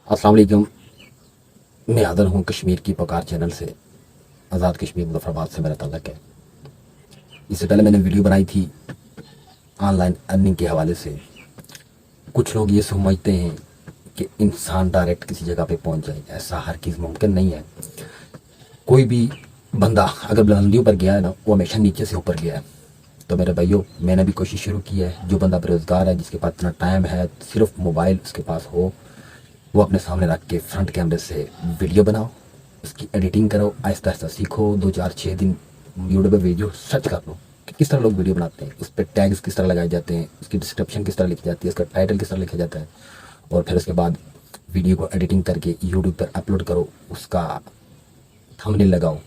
अस्सलाम वालेकुम। मैं आदर हूँ कश्मीर की पकार चैनल से। आज़ाद कश्मीर मुजफ्फराबाद से मेरा ताल्लुक़ है। इससे पहले मैंने वीडियो बनाई थी ऑनलाइन अर्निंग के हवाले से। कुछ लोग ये समझते हैं कि इंसान डायरेक्ट किसी जगह पे पहुंच जाए, ऐसा हर चीज़ मुमकिन नहीं है। कोई भी बंदा अगर बुलंदियों पर गया है ना, वो हमेशा नीचे से ऊपर गया है। तो मेरे भाइयों, मैंने भी कोशिश शुरू की है। जो बंदा बेरोज़गार है, जिसके पास इतना टाइम है, सिर्फ मोबाइल उसके पास हो, वो अपने सामने रख के फ्रंट कैमरे से वीडियो बनाओ, उसकी एडिटिंग करो, आहिस्ता आहिस्ता सीखो। 2 4 6 दिन यूट्यूब पे वीडियो सर्च कर लो कि किस तरह लोग वीडियो बनाते हैं, उस पर टैग्स किस तरह लगाए जाते हैं, उसकी डिस्क्रिप्शन किस तरह लिखी जाती है, उसका टाइटल किस तरह लिखा जाता है, और फिर उसके बाद वीडियो को एडिटिंग करके यूट्यूब पर अपलोड करो। उसका थंबनेल लगाओ,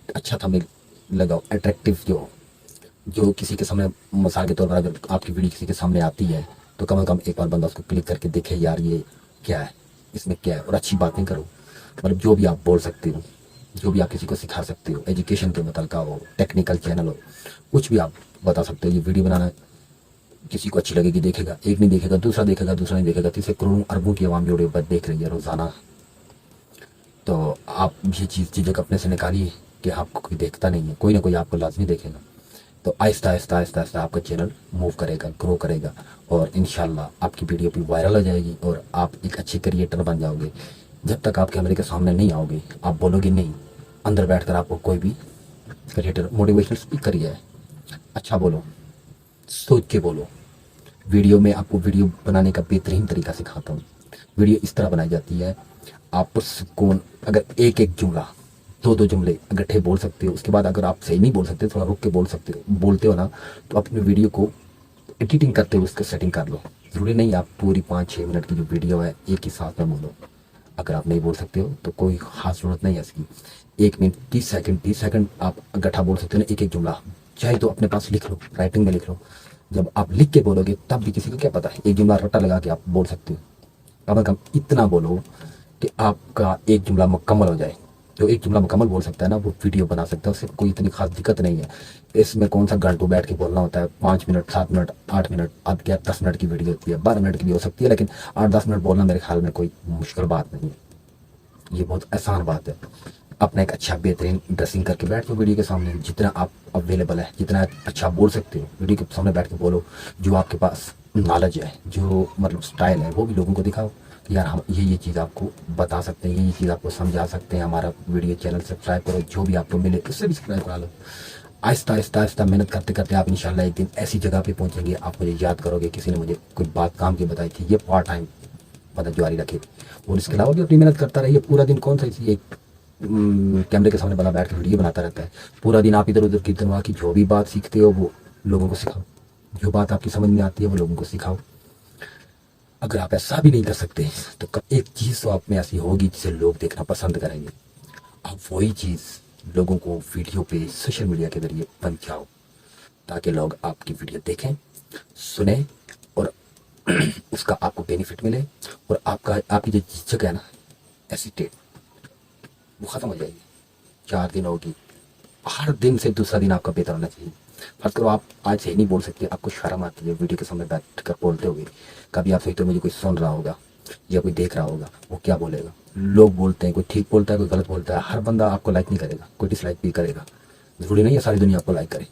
अच्छा थंबनेल लगाओ, अट्रैक्टिव जो किसी के सामने, मिसाल के तौर पर अगर आपकी वीडियो किसी के सामने आती है तो कम से कम एक बार बंदा उसको क्लिक करके देखे, यार ये क्या है, इसमें क्या है। और अच्छी बातें करो, मतलब जो भी आप बोल सकते हो, जो भी आप किसी को सिखा सकते हो, एजुकेशन के मतलब का हो, टेक्निकल चैनल हो, कुछ भी आप बता सकते हो। ये वीडियो बनाना किसी को अच्छी लगेगी, देखेगा, एक नहीं देखेगा, दूसरा देखेगा, दूसरा नहीं देखेगा, तीसरे करोड़ों अरबों की आवाम यूट्यूब पर देख रही है रोज़ाना। तो आप ये चीज़ें अपने से निकालिए कि आपको कोई देखता नहीं है, कोई ना कोई आपको लाजमी देखेगा। तो आहिस्ता आहिस्ता आहिस्ता आहिस्ता आपका चैनल मूव करेगा, ग्रो करेगा, और इंशाल्लाह आपकी वीडियो भी वायरल हो जाएगी और आप एक अच्छे क्रिएटर बन जाओगे। जब तक आप कैमरे के सामने नहीं आओगे, आप बोलोगे नहीं, अंदर बैठकर आपको कोई भी क्रिएटर मोटिवेशनल स्पीकर ही है, अच्छा बोलो, सोच के बोलो। वीडियो में आपको वीडियो बनाने का बेहतरीन तरीका सिखाता हूँ। वीडियो इस तरह बनाई जाती है, आप सुकून, अगर एक एक जुमला, 2 2 जुमले इकट्ठे बोल सकते हो। उसके बाद अगर आप सही नहीं बोल सकते, थोड़ा रुक के बोल सकते हो, बोलते हो ना, तो अपनी वीडियो को एडिटिंग करते हुए उसको सेटिंग कर लो। ज़रूरी नहीं आप पूरी 5 6 मिनट की जो वीडियो है एक ही साथ में बोलो। अगर आप नहीं बोल सकते हो तो कोई ख़ास ज़रूरत नहीं है इसकी। 1 मिनट 30 सेकंड आप इकट्ठा बोल सकते हो ना, एक एक जुमला। चाहे तो अपने पास लिख लो, राइटिंग में लिख लो। जब आप लिख के बोलोगे तब भी किसी को क्या पता है, एक जुमला रट्टा लगा के आप बोल सकते हो। कम से कम इतना बोलो कि आपका एक जुमला मुकम्मल हो जाए। जो एक जुमला मुकम्मल बोल सकता है ना, वो वीडियो बना सकता है, उससे कोई इतनी खास दिक्कत नहीं है। इसमें कौन सा घंटों बैठ के बोलना होता है, 5 मिनट 7 मिनट 8 मिनट, अब क्या 10 मिनट की वीडियो होती है, 12 मिनट की भी हो सकती है, लेकिन 8 10 मिनट बोलना मेरे ख्याल में कोई मुश्किल बात नहीं है। ये बहुत आसान बात है। अपना एक अच्छा बेहतरीन ड्रेसिंग करके बैठ जाओ वीडियो के सामने, जितना आप अवेलेबल है, जितना अच्छा बोल सकते हो वीडियो के सामने बैठ के बोलो। जो आपके पास नॉलेज है, जो मतलब स्टाइल है, वो भी लोगों को दिखाओ कि यार हम ये चीज़ आपको बता सकते हैं, ये चीज़ आपको समझा सकते हैं। हमारा वीडियो चैनल सब्सक्राइब करो, जो भी आपको मिले उससे भी सब्सक्राइब करा लो। आहिस्ता आहिस्ता आहिस्ता मेहनत करते करते आप इंशाल्लाह एक दिन ऐसी जगह पे पहुंचेंगे, आप मुझे याद करोगे, किसी ने मुझे कोई बात काम की बताई थी, ये पार्ट टाइम मतलब जारी रखे थी। और इसके अलावा भी अपनी मेहनत करता रहिए। पूरा दिन कौन सा इसी एक कैमरे के सामने बना बैठ के वीडियो बनाता रहता है। पूरा दिन आप इधर उधर कीर्तन वहाँ की जो भी बात सीखते हो वो लोगों को सिखाओ, जो बात आपकी समझ में आती है वो लोगों को सिखाओ। अगर आप ऐसा भी नहीं कर सकते तो एक चीज़ तो आप में ऐसी होगी जिसे लोग देखना पसंद करेंगे। आप वही चीज़ लोगों को वीडियो पे सोशल मीडिया के जरिए पहुंचाओ, ताकि लोग आपकी वीडियो देखें, सुने, और उसका आपको बेनिफिट मिले, और आपकी जो झिझक है ना, हेसिटेट, वो ख़त्म हो जाएगी। 4 दिन होगी, हर दिन से दूसरा दिन आपका बेहतर होना चाहिए। फर्ज करो आप आज सही नहीं बोल सकते, आपको शर्म आती है वीडियो के सामने बैठ कर बोलते हुए। कभी आप सोचते हो मुझे कोई सुन रहा होगा या कोई देख रहा होगा, वो क्या बोलेगा। लोग बोलते हैं, कोई ठीक बोलता है, कोई गलत बोलता है। हर बंदा आपको लाइक नहीं करेगा, कोई डिसलाइक भी करेगा। ज़रूरी नहीं है सारी दुनिया आपको लाइक करे।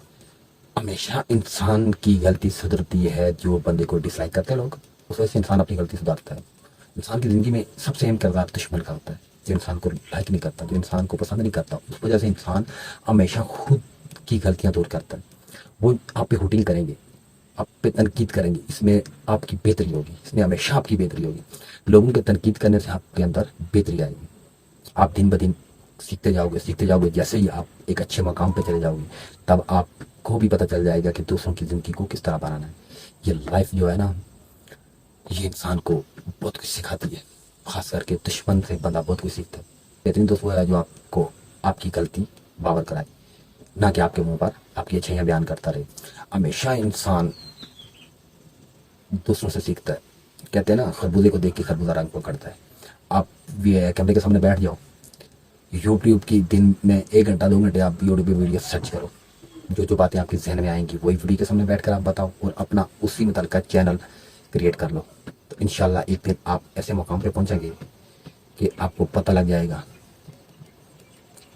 हमेशा इंसान की गलती सुधरती है। जो बंदे को डिसलाइक करते हैं लोग, उस वजह से इंसान अपनी गलती सुधारता है। इंसान की ज़िंदगी में सबसे अहम किरदार दुश्मन का होता है, जो इंसान को लाइक नहीं करता, जो इंसान को पसंद नहीं करता। उस वजह से इंसान हमेशा खुद की गलतियां दूर करता है। वो आप पे हुटिंग करेंगे, आप पे तनकीद करेंगे, इसमें आपकी बेहतरी होगी, इसमें हमेशा आपकी बेहतरी होगी। लोगों के तनकीद करने से आपके अंदर बेहतरी आएगी। आप दिन ब दिन सीखते जाओगे, सीखते जाओगे। जैसे ही आप एक अच्छे मकाम पे चले जाओगे, तब आपको भी पता चल जाएगा कि दूसरों की ज़िंदगी को किस तरह बनाना है। ये लाइफ जो है ना, ये इंसान को बहुत कुछ सिखाती है। खास करके दुश्मन से बंदा बहुत कुछ सीखता है। बेहतरीन दोस्त वो है जो आपको आपकी गलती बावर कराए, ना कि आपके मुंह पर आपकी अच्छाइयाँ बयान करता रहे। हमेशा इंसान दूसरों से सीखता है। कहते हैं ना, खरबूजे को देख के खरबूजा रंग पकड़ता है। आप ये कैमरे के सामने बैठ जाओ, यूट्यूब की दिन में 1 घंटा 2 घंटे आप यूट्यूब पे वीडियो सर्च करो। जो बातें आपके जहन में आएंगी वही वीडियो के सामने बैठ कर आप बताओ, और अपना उसी मुताल्लिक़ चैनल क्रिएट कर लो। تو انشاءاللہ ایک دن آپ ایسے مقام پہ پہنچیں گے کہ آپ کو پتہ لگ جائے گا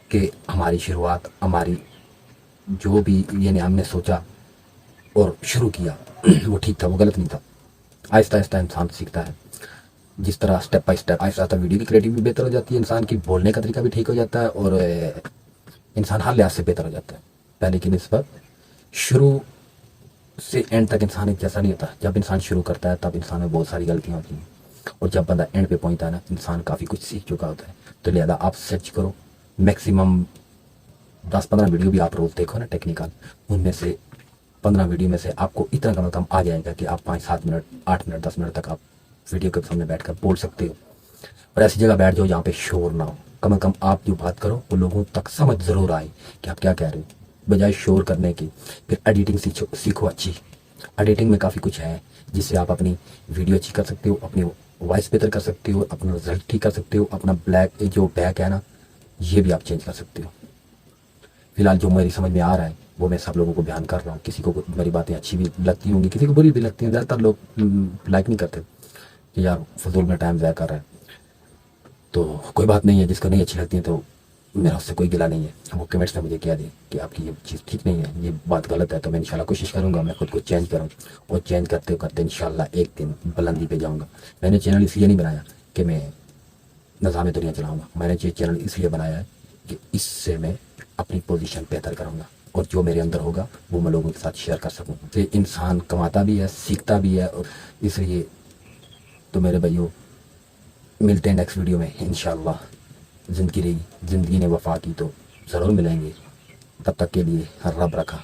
کہ ہماری شروعات، ہماری جو بھی یعنی ہم نے سوچا اور شروع کیا وہ ٹھیک تھا، وہ غلط نہیں تھا. آہستہ آہستہ انسان سیکھتا ہے. جس طرح اسٹیپ بائی اسٹیپ آہستہ آہستہ ویڈیو کی کریٹیوٹی بھی بہتر ہو جاتی ہے، انسان کی بولنے کا طریقہ بھی ٹھیک ہو جاتا ہے، اور انسان ہر لحاظ سے بہتر ہو جاتا ہے پہلے کی نسبت. شروع سے اینڈ تک انسان ایک جیسا نہیں ہوتا. جب انسان شروع کرتا ہے تب انسان میں بہت ساری غلطیاں ہوتی ہیں، اور جب بندہ اینڈ پہ پہنچتا ہے نا، انسان کافی کچھ سیکھ چکا ہوتا ہے. تو لہذا آپ سرچ کرو، میکسیمم 10-15 ویڈیو بھی آپ روز دیکھو نا ٹیکنیکل، ان میں سے 15 ویڈیو میں سے آپ کو اتنا کم کم آ جائے گا کہ آپ 5-7 منٹ 8 منٹ 10 منٹ تک آپ ویڈیو کے سامنے بیٹھ کر بول سکتے ہو. اور ایسی جگہ بیٹھ جاؤ جہاں پہ شور نہ ہو. کم از کم آپ جو بات کرو وہ لوگوں تک سمجھ ضرور آئے کہ آپ کیا کہہ رہے ہو، بجائے شور کرنے کی. پھر ایڈیٹنگ سیکھو اچھی. ایڈیٹنگ میں کافی کچھ ہے جس سے آپ اپنی ویڈیو اچھی کر سکتے ہو، اپنی وائس بہتر کر سکتے ہو، اپنا رزلٹ ٹھیک کر سکتے ہو، اپنا بلیک جو بیک ہے نا یہ بھی آپ چینج کر سکتے ہو. فی الحال جو میری سمجھ میں آ رہا ہے وہ میں سب لوگوں کو بیان کر رہا ہوں. کسی کو میری باتیں اچھی بھی لگتی ہوں گی، کسی کو بری بھی لگتی ہیں. زیادہ تر لوگ لائک نہیں کرتے کہ یار فضول میں ٹائم ضائع کر رہا ہے. تو کوئی بات نہیں ہے، جس کو نہیں اچھی لگتی ہے تو میرا اس سے کوئی گلا نہیں ہے. وہ کمنٹس میں مجھے کہہ دیں کہ آپ کی یہ چیز ٹھیک نہیں ہے، یہ بات غلط ہے. تو میں انشاءاللہ کوشش کروں گا میں خود کو چینج کروں، اور چینج کرتے کرتے انشاءاللہ ایک دن بلندی پہ جاؤں گا. میں نے چینل اس لیے نہیں بنایا کہ میں نظام دنیا چلاؤں گا. میں نے یہ چینل اس لیے بنایا ہے کہ اس سے میں اپنی پوزیشن بہتر کروں گا، اور جو میرے اندر ہوگا وہ میں لوگوں کے ساتھ شیئر کر سکوں. تو انسان کماتا بھی ہے، سیکھتا بھی ہے. اور اس لیے تو میرے بھائیوں ملتے ہیں نیکسٹ ویڈیو میں انشاءاللہ. زندگی رہی، زندگی نے وفا کی تو ضرور ملیں گے. تب تک کے لیے رب رکھا.